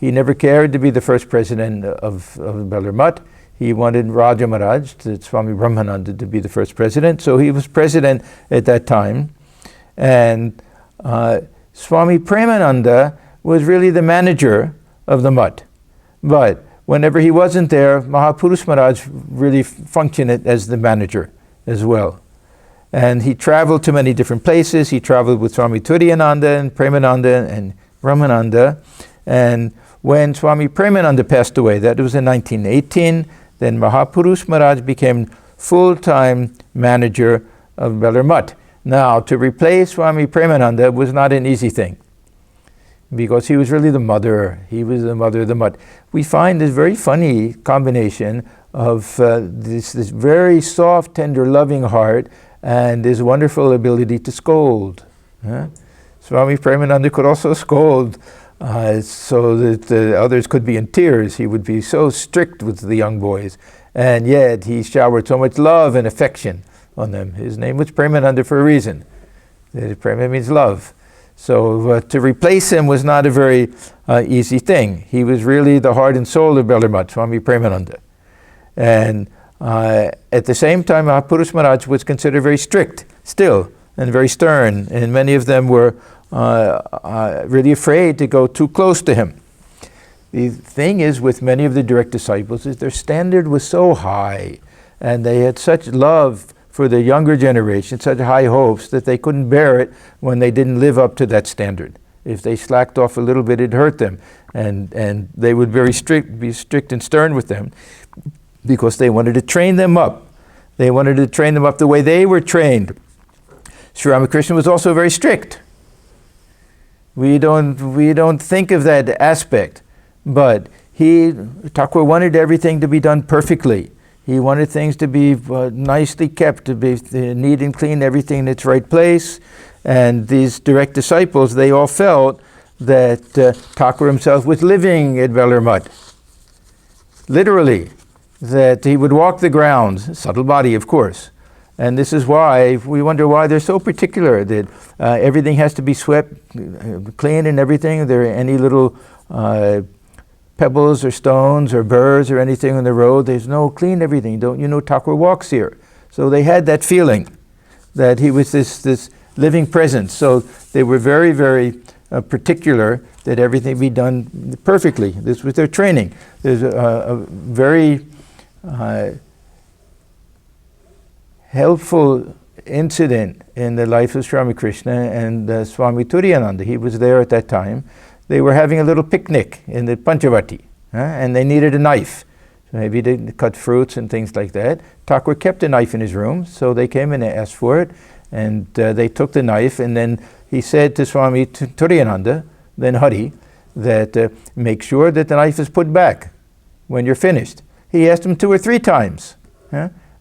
He never cared to be the first president of Beller Mutt. He wanted Raja Maharaj, Swami Brahmananda, to be the first president, so he was president at that time. And Swami Premananda was really the manager of the mutt. But whenever he wasn't there, Mahapurush Maharaj really functioned as the manager as well. And he traveled to many different places. He traveled with Swami Turiyananda and Premananda and Ramananda. And when Swami Premananda passed away, that was in 1918, then Mahapurush Maharaj became full-time manager of Beller Mutt. Now, to replace Swami Premananda was not an easy thing, because he was really the mother. He was the mother of the mutt. We find this very funny combination of this very soft, tender, loving heart and his wonderful ability to scold. Swami Premananda could also scold so that the others could be in tears. He would be so strict with the young boys, and yet he showered so much love and affection on them. His name was Premananda for a reason. Prema means love. So to replace him was not a very easy thing. He was really the heart and soul of Beller Mutt, Swami Premananda. And at the same time, Mahapurush Maharaj was considered very strict still, and very stern, and many of them were really afraid to go too close to him. The thing is, with many of the direct disciples, is their standard was so high, and they had such love for the younger generation, such high hopes, that they couldn't bear it when they didn't live up to that standard. If they slacked off a little bit, it hurt them. And they would be strict and stern with them, because they wanted to train them up. They wanted to train them up the way they were trained. Sri Ramakrishna was also very strict. We don't think of that aspect, but Thakur wanted everything to be done perfectly. He wanted things to be nicely kept, to be neat and clean, everything in its right place. And these direct disciples, they all felt that Thakur himself was living at Velarmut. Literally, that he would walk the grounds, subtle body of course, and this is why we wonder why they're so particular that everything has to be swept clean and everything. If there are any little pebbles or stones or burrs or anything on the road, there's no clean everything. Don't you know Thakur walks here? So they had that feeling that he was this living presence. So they were very, very particular that everything be done perfectly. This was their training. There's a very helpful incident in the life of Sri Ramakrishna and Swami Turiyananda. He was there at that time. They were having a little picnic in the Panchavati, and they needed a knife. Maybe they cut fruits and things like that. Thakur kept a knife in his room, so they came and asked for it, and they took the knife, and then he said to Swami Turiyananda, then Hari, that make sure that the knife is put back when you're finished. He asked him 2 or 3 times.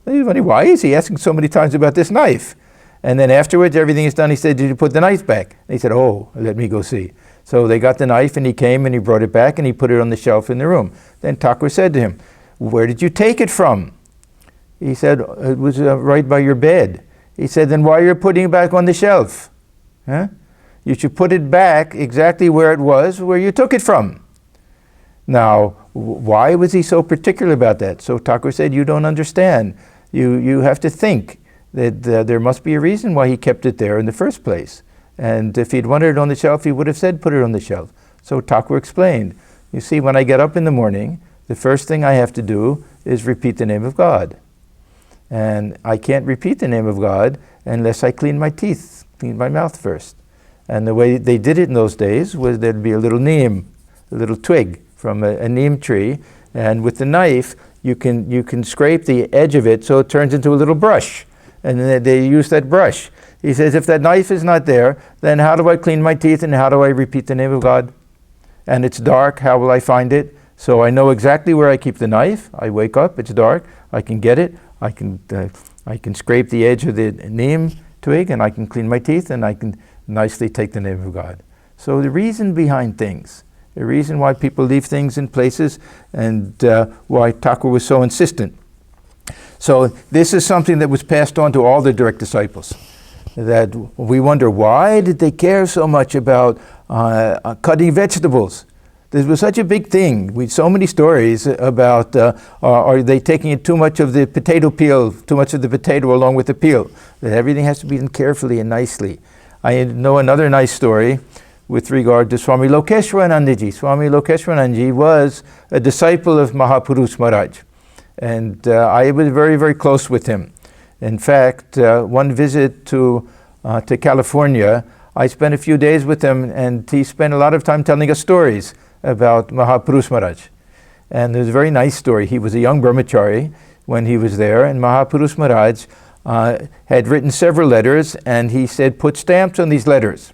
Why is he asking so many times about this knife? And then afterwards, everything is done. He said, did you put the knife back? And he said, oh, let me go see. So they got the knife, and he came and he brought it back and he put it on the shelf in the room. Then Thakur said to him, where did you take it from? He said, it was right by your bed. He said, then why are you putting it back on the shelf? You should put it back exactly where it was, where you took it from. Now, why was he so particular about that? So Thakur said, you don't understand. You have to think that there must be a reason why he kept it there in the first place. And if he'd wanted it on the shelf, he would have said, put it on the shelf. So Thakur explained, you see, when I get up in the morning, the first thing I have to do is repeat the name of God. And I can't repeat the name of God unless I clean my teeth, clean my mouth first. And the way they did it in those days was there'd be a little neem, a little twig from a neem tree, and with the knife, you can scrape the edge of it so it turns into a little brush. And then they use that brush. He says, if that knife is not there, then how do I clean my teeth and how do I repeat the name of God? And it's dark, how will I find it? So I know exactly where I keep the knife. I wake up, it's dark, I can get it, I can scrape the edge of the neem twig and I can clean my teeth and I can nicely take the name of God. So the reason behind things, the reason why people leave things in places, and why Thakur was so insistent. So this is something that was passed on to all the direct disciples. That we wonder, why did they care so much about cutting vegetables? This was such a big thing. We so many stories about are they taking in too much of the potato peel, too much of the potato along with the peel? That everything has to be done carefully and nicely. I know another nice story with regard to Swami Lokeshwaranandaji. Swami Lokeshwaranandaji was a disciple of Mahapurush Maharaj, and I was very, very close with him. In fact, one visit to California, I spent a few days with him, and he spent a lot of time telling us stories about Mahapurush Maharaj. And there's a very nice story. He was a young brahmachari when he was there, and Mahapurush Maharaj had written several letters, and he said, put stamps on these letters.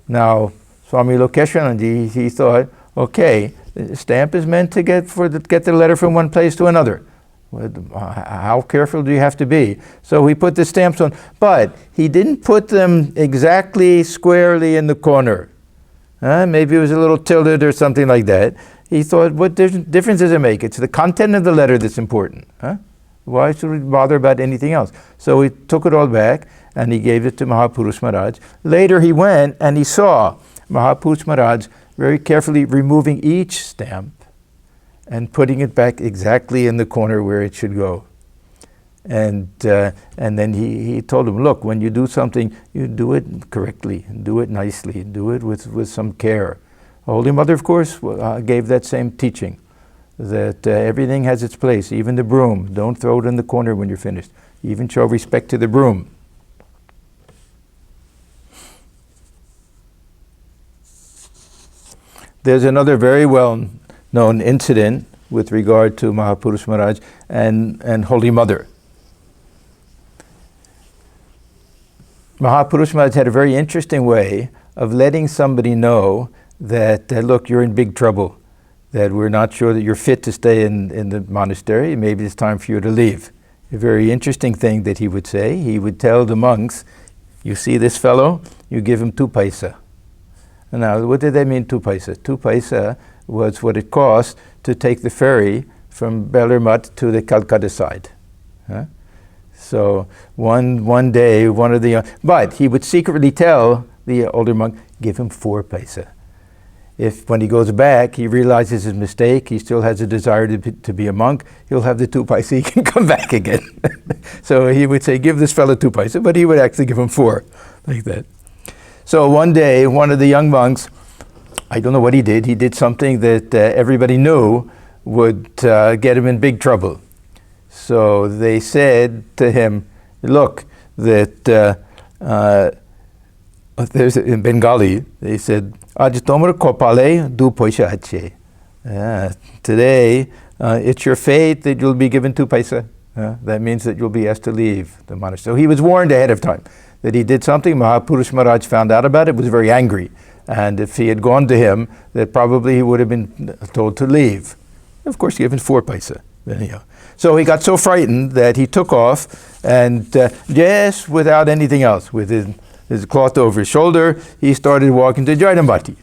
Now, Swami Lokeshwaranandaji, he thought, okay, the stamp is meant to get the letter from one place to another. How careful do you have to be? So he put the stamps on, but he didn't put them exactly squarely in the corner. Maybe it was a little tilted or something like that. He thought, what difference does it make? It's the content of the letter that's important. Why should we bother about anything else? So he took it all back and he gave it to Mahapurush Maharaj. Later he went and he saw Mahapurush Maharaj very carefully removing each stamp and putting it back exactly in the corner where it should go. And then he told him, look, when you do something, you do it correctly, do it nicely, do it with some care. Holy Mother, of course, gave that same teaching, that everything has its place, even the broom. Don't throw it in the corner when you're finished. Even show respect to the broom. There's another very well-known incident with regard to Mahapurush Maharaj and Holy Mother. Mahapurush Maharaj had a very interesting way of letting somebody know that, look, you're in big trouble, that we're not sure that you're fit to stay in the monastery, maybe it's time for you to leave. A very interesting thing that he would say, he would tell the monks, you see this fellow, you give him 2 paisa. Now, what did they mean 2 paisa? 2 paisa was what it cost to take the ferry from Bellermutt to the Calcutta side. Huh? So one day, one of the but he would secretly tell the older monk, give him 4 paisa. If when he goes back, he realizes his mistake, he still has a desire to be a monk, he'll have the 2 paisa, he can come back again. So he would say, give this fellow 2 paisa, but he would actually give him 4, like that. So one day, one of the young monks, I don't know what he did something that everybody knew would get him in big trouble. So they said to him, look, that there's in Bengali, they said, Aj tomar kopale du paisa ache. Today, it's your fate that you'll be given 2 paisa. That means that you'll be asked to leave the monastery. So he was warned ahead of time that he did something. Mahapurush Maharaj found out about it, was very angry. And if he had gone to him, that probably he would have been told to leave. Of course, given 4 paisa. Anyhow. So he got so frightened that he took off and just without anything else, with his cloth over his shoulder, he started walking to Jaidambati.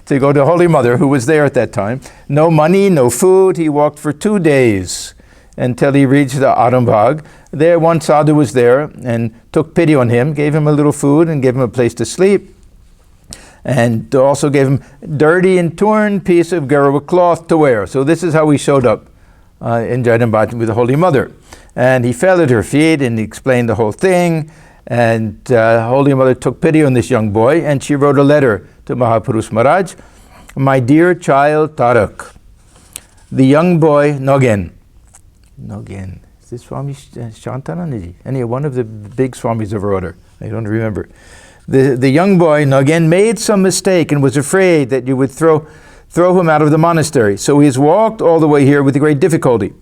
To go to Holy Mother, who was there at that time. No money, no food. He walked for 2 days until he reached the Arambagh. There one sadhu was there and took pity on him, gave him a little food and gave him a place to sleep. And also gave him dirty and torn piece of Garawa cloth to wear. So this is how he showed up in Jaidambati with the Holy Mother. And he fell at her feet and he explained the whole thing. And Holy Mother took pity on this young boy and she wrote a letter to Mahapurush Maharaj. My dear child Tarak, the young boy Nogen. Is this Swami Shantanandaji? Anyway, one of the big Swamis of our order. I don't remember. The young boy Nogen made some mistake and was afraid that you would throw him out of the monastery. So he has walked all the way here with great difficulty.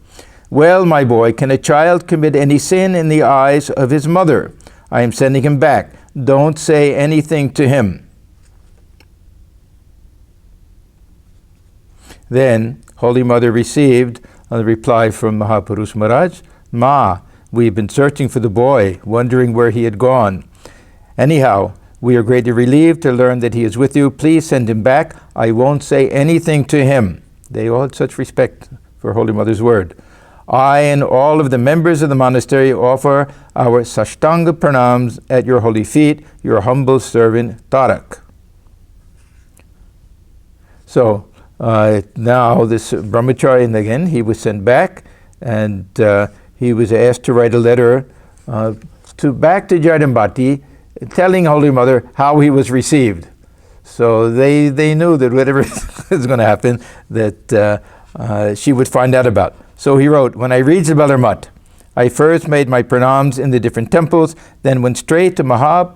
Well, my boy, can a child commit any sin in the eyes of his mother? I am sending him back. Don't say anything to him. Then Holy Mother received a reply from Mahapurush Maharaj. Ma, we've been searching for the boy, wondering where he had gone. Anyhow, we are greatly relieved to learn that he is with you. Please send him back. I won't say anything to him. They all had such respect for Holy Mother's word. I and all of the members of the monastery offer our Sashtanga pranams at your holy feet, your humble servant Tarak. So now this brahmachari, again, he was sent back and he was asked to write a letter back to Jaidambati, telling Holy Mother how he was received. So they knew that whatever was going to happen, that she would find out about. So he wrote, when I reached Bellermutt, I first made my pranams in the different temples, then went straight to Mahapurush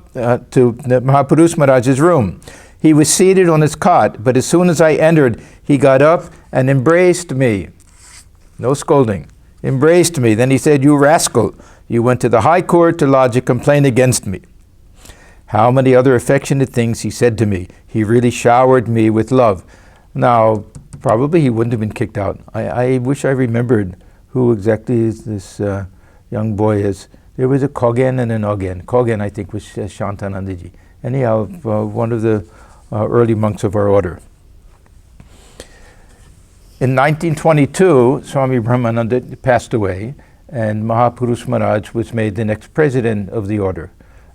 Maharaj's room. He was seated on his cot, but as soon as I entered, he got up and embraced me. No scolding. Embraced me. Then he said, you rascal, you went to the high court to lodge a complaint against me. How many other affectionate things he said to me. He really showered me with love. Now, probably he wouldn't have been kicked out. I wish I remembered who exactly this young boy is. There was a Kogen and an Ogen. Kogen, I think, was Shantanandaji. Anyhow, one of the early monks of our order. In 1922, Swami Brahmananda passed away, and Mahapurush Maharaj was made the next president of the order.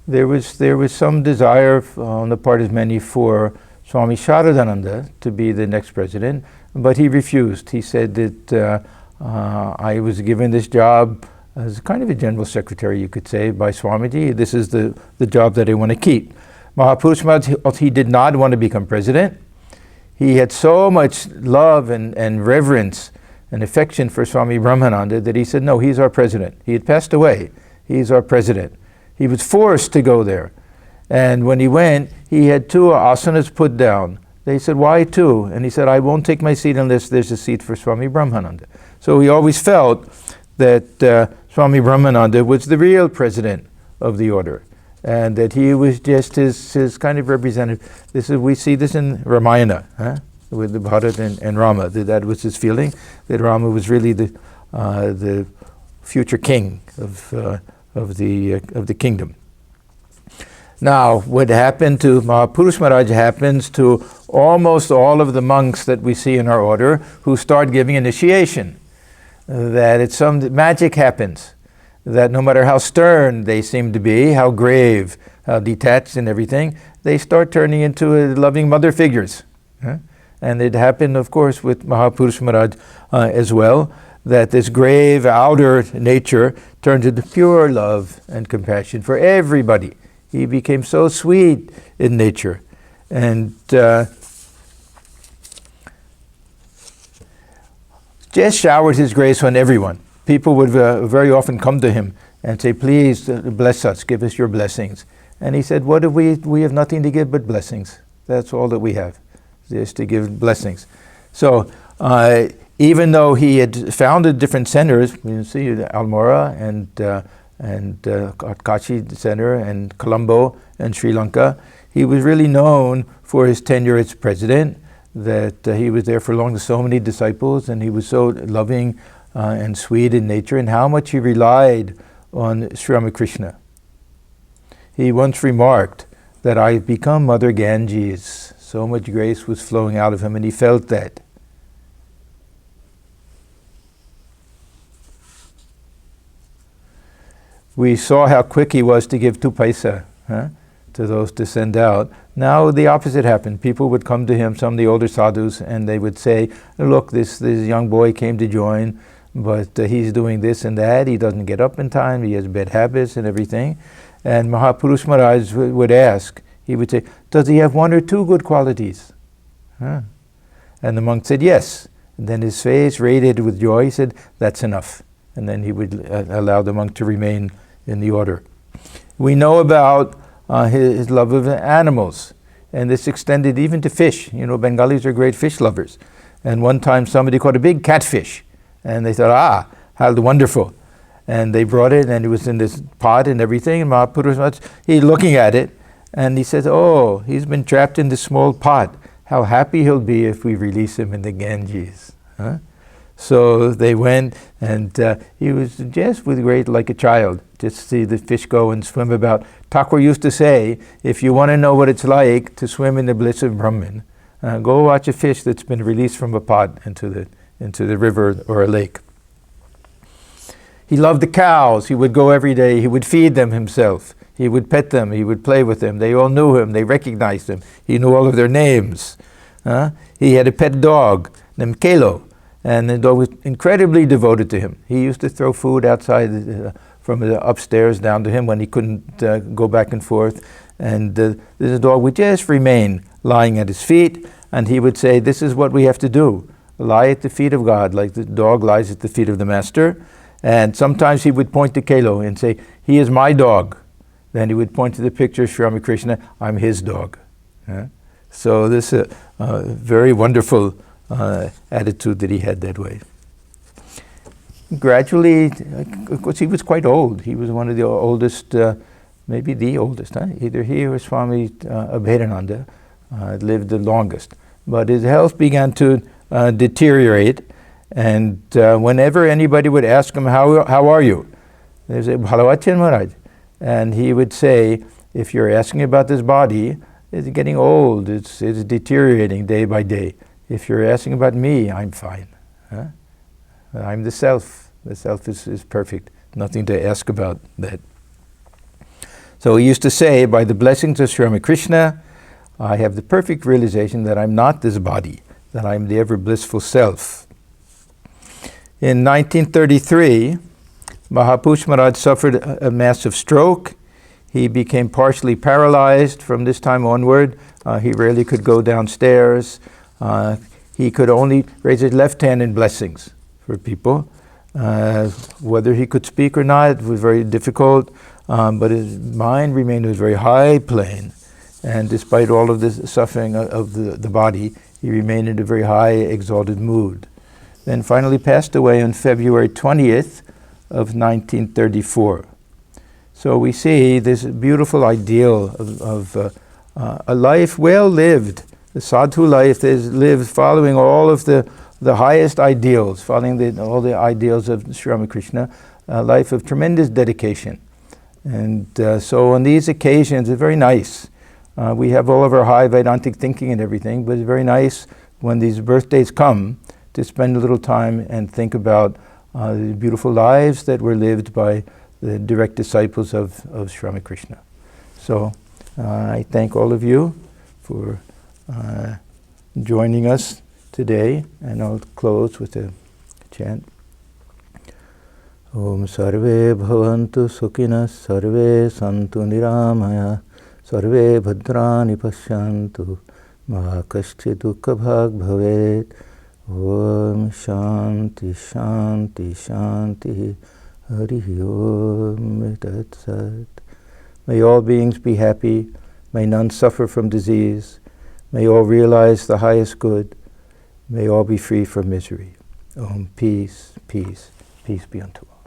There was some desire on the part of many for Swami Sharadananda to be the next president, but he refused. He said that I was given this job as kind of a general secretary, you could say, by Swamiji. This is the job that I want to keep. Mahapurush Maharaj, he did not want to become president. He had so much love and reverence and affection for Swami Brahmananda that he said, no, he's our president. He had passed away. He's our president. He was forced to go there. And when he went, he had 2 asanas put down. They said, why 2? And he said, I won't take my seat unless there's a seat for Swami Brahmananda. So he always felt that Swami Brahmananda was the real president of the order, and that he was just his kind of representative. We see this in Ramayana, with the Bharat and Rama. That was his feeling, that Rama was really the future king of the kingdom. Now, what happened to Mahapurush Maharaj happens to almost all of the monks that we see in our order who start giving initiation. That it's some magic happens. That no matter how stern they seem to be, how grave, how detached and everything, they start turning into loving mother figures. And it happened, of course, with Mahapurush Maharaj as well, that this grave outer nature turned into pure love and compassion for everybody. He became so sweet in nature. And just showered his grace on everyone. People would very often come to him and say, please bless us, give us your blessings. And he said, what have we have nothing to give but blessings. That's all that we have, is to give blessings. So even though he had founded different centers, you see Almora and Kashi Center and Colombo and Sri Lanka, he was really known for his tenure as president, that he was there for long with so many disciples, and he was so loving and sweet in nature, and how much he relied on Sri Ramakrishna. He once remarked that I've become Mother Ganges. So much grace was flowing out of him, and he felt that. We saw how quick he was to give 2 paisa to those to send out. Now the opposite happened. People would come to him, some of the older sadhus, and they would say, look, this young boy came to join, but he's doing this and that. He doesn't get up in time. He has bad habits and everything. And Mahapurush Maharaj would ask, he would say, does he have 1 or 2 good qualities? And the monk said, yes. And then his face radiated with joy. He said, that's enough. And then he would allow the monk to remain in the order. We know about his love of animals, and this extended even to fish. You know, Bengalis are great fish lovers. And one time somebody caught a big catfish, and they thought, how wonderful. And they brought it, and it was in this pot and everything, and Mahapurush, he's looking at it, and he says, oh, he's been trapped in this small pot. How happy he'll be if we release him in the Ganges. So they went, and he was just with great, like a child, just see the fish go and swim about. Thakur used to say, if you want to know what it's like to swim in the bliss of Brahman, go watch a fish that's been released from a pot into the river or a lake. He loved the cows. He would go every day. He would feed them himself. He would pet them. He would play with them. They all knew him. They recognized him. He knew all of their names. He had a pet dog named Kelo, and the dog was incredibly devoted to him. He used to throw food outside from the upstairs down to him when he couldn't go back and forth. And this dog would just remain lying at his feet, and he would say, this is what we have to do. Lie at the feet of God, like the dog lies at the feet of the master. And sometimes he would point to Kelo and say, he is my dog. Then he would point to the picture of Sri Ramakrishna, I'm his dog. So this is a very wonderful attitude that he had that way. Gradually, of course, he was quite old. He was one of the oldest, maybe the oldest. Either he or Swami Vedanta lived the longest. But his health began to deteriorate, and whenever anybody would ask him, how are you? They would say, Bhalawachan Maharaj. And he would say, if you're asking about this body, it's getting old, it's deteriorating day by day. If you're asking about me, I'm fine. I'm the self. The self is perfect. Nothing to ask about that. So he used to say, by the blessings of Sri Ramakrishna, I have the perfect realization that I'm not this body, that I'm the ever blissful self. In 1933, Mahapurush Maharaj suffered a massive stroke. He became partially paralyzed from this time onward. He rarely could go downstairs. He could only raise his left hand in blessings for people. Whether he could speak or not was very difficult, but his mind remained in a very high plane. And despite all of the suffering of the body, he remained in a very high, exalted mood. Then finally passed away on February 20th of 1934. So we see this beautiful ideal of a life well lived. The sadhu life is lived following all of the highest ideals, following all the ideals of Sri Ramakrishna, a life of tremendous dedication. And so on these occasions, it's very nice. We have all of our high Vedantic thinking and everything, but it's very nice when these birthdays come to spend a little time and think about the beautiful lives that were lived by the direct disciples of Sri Ramakrishna. So I thank all of you for joining us today, and I'll close with a chant. Om Sarve Bhavantu Sukhinas Sarve Santu Niramaya Sarve Bhadrani Pashyantu Ma Kashchi Dukkha Bhag Bhavet. Om Shanti Shanti Shanti Hari Om Tat Sat. May all beings be happy. May none suffer from disease. May all realize the highest good. May all be free from misery. Om, peace, peace, peace be unto all.